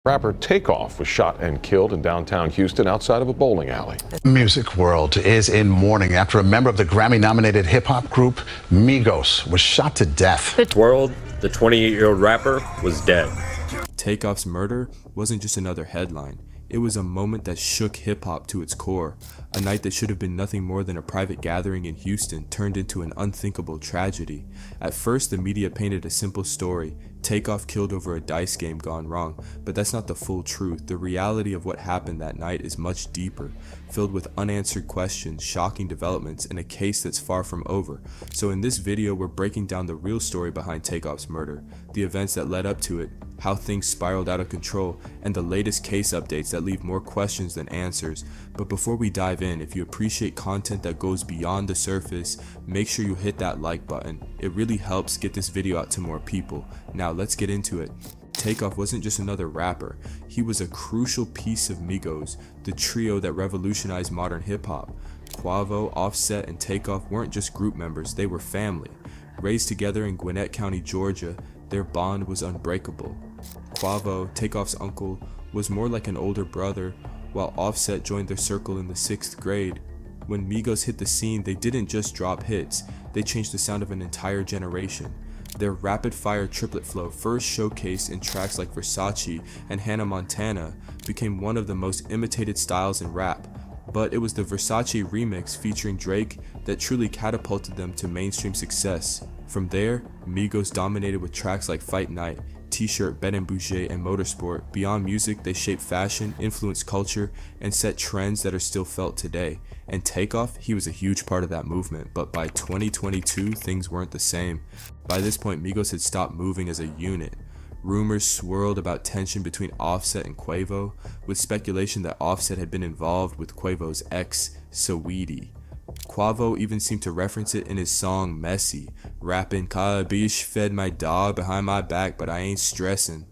Rapper Takeoff was shot and killed in downtown Houston outside of a bowling alley. Music world is in mourning after a member of the Grammy-nominated hip-hop group Migos was shot to death. World, the 28-year-old rapper, was dead. Takeoff's murder wasn't just another headline. It was a moment that shook hip-hop to its core. A night that should have been nothing more than a private gathering in Houston turned into an unthinkable tragedy. At first, the media painted a simple story: Takeoff killed over a dice game gone wrong. But that's not the full truth. The reality of what happened that night is much deeper, filled with unanswered questions, shocking developments, and a case that's far from over. So in this video, we're breaking down the real story behind Takeoff's murder, the events that led up to it, how things spiraled out of control, and the latest case updates that leave more questions than answers. But before we dive in, if you appreciate content that goes beyond the surface, make sure you hit that like button. It really helps get this video out to more people. Now let's get into it. Takeoff wasn't just another rapper. He was a crucial piece of Migos, the trio that revolutionized modern hip-hop. Quavo, Offset, and Takeoff weren't just group members, they were family. Raised together in Gwinnett County, Georgia, their bond was unbreakable. Quavo, Takeoff's uncle, was more like an older brother, while Offset joined their circle in the 6th grade. When Migos hit the scene, they didn't just drop hits, they changed the sound of an entire generation. Their rapid-fire triplet flow, first showcased in tracks like Versace and Hannah Montana, became one of the most imitated styles in rap. But it was the Versace remix featuring Drake that truly catapulted them to mainstream success. From there, Migos dominated with tracks like Fight Night, T-Shirt, Bet and Bouger, and Motorsport. Beyond music, they shaped fashion, influenced culture, and set trends that are still felt today. And Takeoff, he was a huge part of that movement, but by 2022, things weren't the same. By this point, Migos had stopped moving as a unit. Rumors swirled about tension between Offset and Quavo, with speculation that Offset had been involved with Quavo's ex, Saweetie. Quavo even seemed to reference it in his song Messy, rapping, "Kyle Bish fed my dog behind my back, but I ain't stressing."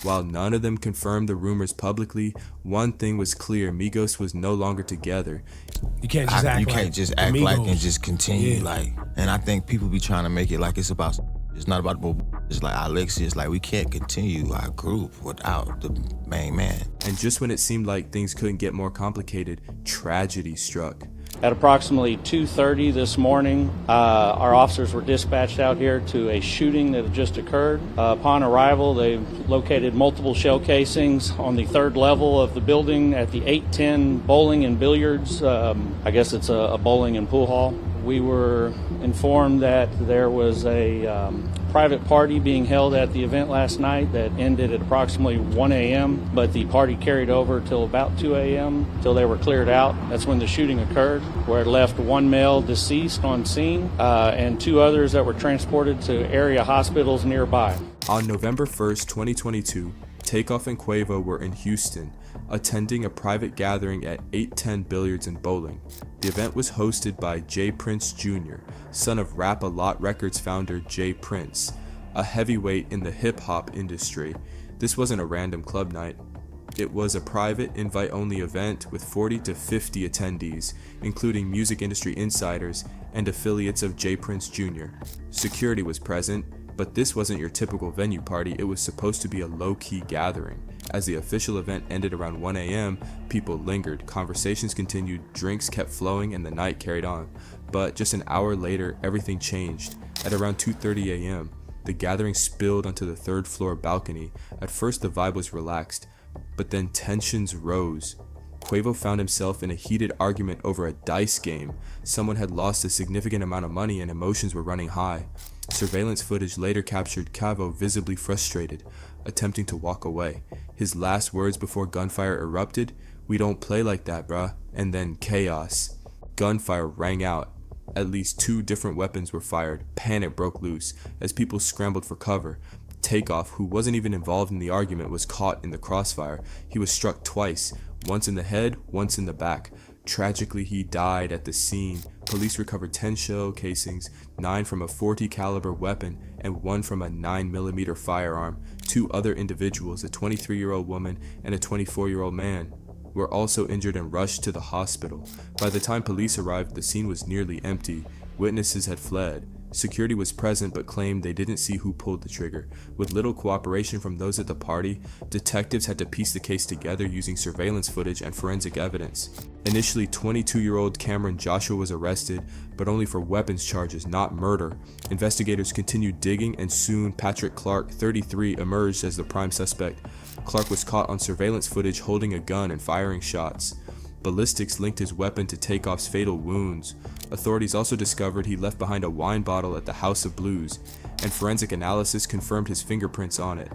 While none of them confirmed the rumors publicly, one thing was clear: Migos was no longer together. You can't just act like and just continue like. And I think people be trying to make it like it's not about it's like Alexius, like we can't continue our group without the main man. And just when it seemed like things couldn't get more complicated, tragedy struck. At approximately 2:30 this morning, our officers were dispatched out here to a shooting that had just occurred. Upon arrival, they located multiple shell casings on the 3rd level of the building at the 810 Bowling and Billiards. I guess it's a bowling and pool hall. We were informed that there was a private party being held at the event last night that ended at approximately 1 a.m., but the party carried over till about 2 a.m. till they were cleared out. That's when the shooting occurred, where it left one male deceased on scene and 2 others that were transported to area hospitals nearby. On November 1st, 2022, Takeoff and Quavo were in Houston, attending a private gathering at 810 Billiards and Bowling. The event was hosted by J. Prince Jr., son of Rap-A-Lot Records founder J. Prince, a heavyweight in the hip-hop industry. This wasn't a random club night. It was a private, invite-only event with 40 to 50 attendees, including music industry insiders and affiliates of J. Prince Jr. Security was present, but this wasn't your typical venue party. It was supposed to be a low-key gathering. As the official event ended around 1 a.m., people lingered, conversations continued, drinks kept flowing, and the night carried on. But just an hour later, everything changed. At around 2:30 a.m., the gathering spilled onto the 3rd floor balcony. At first, the vibe was relaxed, but then tensions rose. Quavo found himself in a heated argument over a dice game. Someone had lost a significant amount of money and emotions were running high. Surveillance footage later captured Quavo visibly frustrated, attempting to walk away. His last words before gunfire erupted: "We don't play like that, bruh." And then chaos. Gunfire rang out. At least 2 different weapons were fired. Panic broke loose as people scrambled for cover. Takeoff, who wasn't even involved in the argument, was caught in the crossfire. He was struck twice, once in the head, once in the back. Tragically, he died at the scene. Police recovered 10 shell casings, 9 from a .40 caliber weapon and 1 from a 9mm firearm. 2 other individuals, a 23-year-old woman and a 24-year-old man, were also injured and rushed to the hospital. By the time police arrived, the scene was nearly empty. Witnesses had fled. Security was present but claimed they didn't see who pulled the trigger. With little cooperation from those at the party, detectives had to piece the case together using surveillance footage and forensic evidence. Initially, 22-year-old Cameron Joshua was arrested, but only for weapons charges, not murder. Investigators continued digging, and soon Patrick Clark, 33, emerged as the prime suspect. Clark was caught on surveillance footage holding a gun and firing shots. Ballistics linked his weapon to Takeoff's fatal wounds. Authorities also discovered he left behind a wine bottle at the House of Blues, and forensic analysis confirmed his fingerprints on it.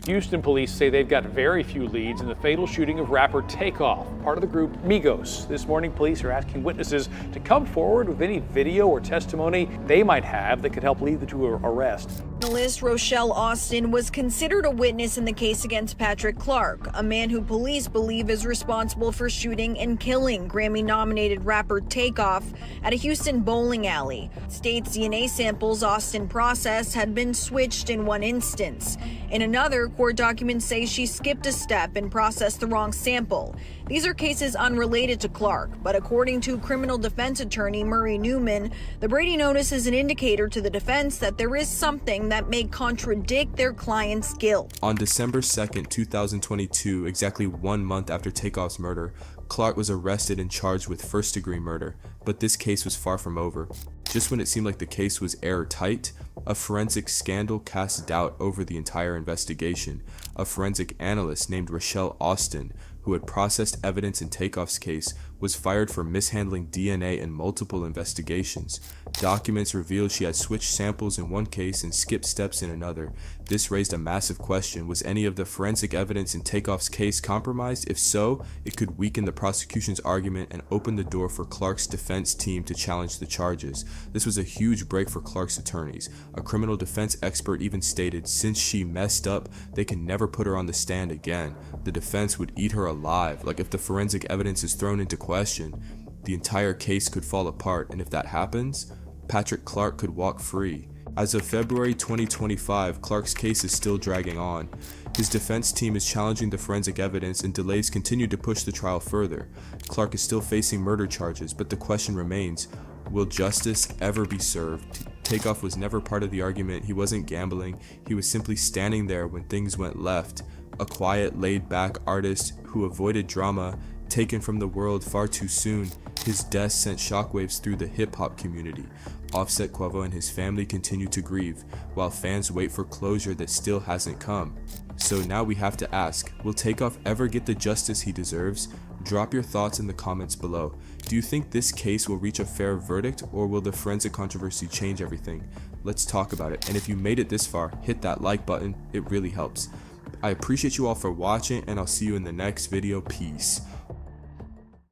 Houston police say they've got very few leads in the fatal shooting of rapper Takeoff, part of the group Migos. This morning, police are asking witnesses to come forward with any video or testimony they might have that could help lead to an arrest. Journalist Rochelle Austin was considered a witness in the case against Patrick Clark, a man who police believe is responsible for shooting and killing Grammy-nominated rapper Takeoff at a Houston bowling alley. State's DNA samples Austin processed had been switched in one instance. In another, court documents say she skipped a step and processed the wrong sample. These are cases unrelated to Clark, but according to criminal defense attorney Murray Newman, the Brady notice is an indicator to the defense that there is something that may contradict their client's guilt. On December 2nd, 2022, exactly 1 month after Takeoff's murder, Clark was arrested and charged with first-degree murder, but this case was far from over. Just when it seemed like the case was airtight, a forensic scandal cast doubt over the entire investigation. A forensic analyst named Rochelle Austin, who had processed evidence in Takeoff's case, was fired for mishandling DNA in multiple investigations. Documents revealed she had switched samples in one case and skipped steps in another. This raised a massive question. Was any of the forensic evidence in Takeoff's case compromised? If so, it could weaken the prosecution's argument and open the door for Clark's defense team to challenge the charges. This was a huge break for Clark's attorneys. A criminal defense expert even stated, since she messed up, they can never put her on the stand again. The defense would eat her alive. Like, if the forensic evidence is thrown into question, the entire case could fall apart, and if that happens, Patrick Clark could walk free. As of February 2025, Clark's case is still dragging on. His defense team is challenging the forensic evidence, and delays continue to push the trial further. Clark is still facing murder charges, but the question remains, will justice ever be served? Takeoff was never part of the argument. He wasn't gambling. He was simply standing there when things went left. A quiet, laid-back artist who avoided drama, taken from the world far too soon. His death sent shockwaves through the hip-hop community. Offset, Quavo, and his family continue to grieve, while fans wait for closure that still hasn't come. So now we have to ask, will Takeoff ever get the justice he deserves? Drop your thoughts in the comments below. Do you think this case will reach a fair verdict, or will the forensic controversy change everything? Let's talk about it, and if you made it this far, hit that like button, it really helps. I appreciate you all for watching, and I'll see you in the next video. Peace.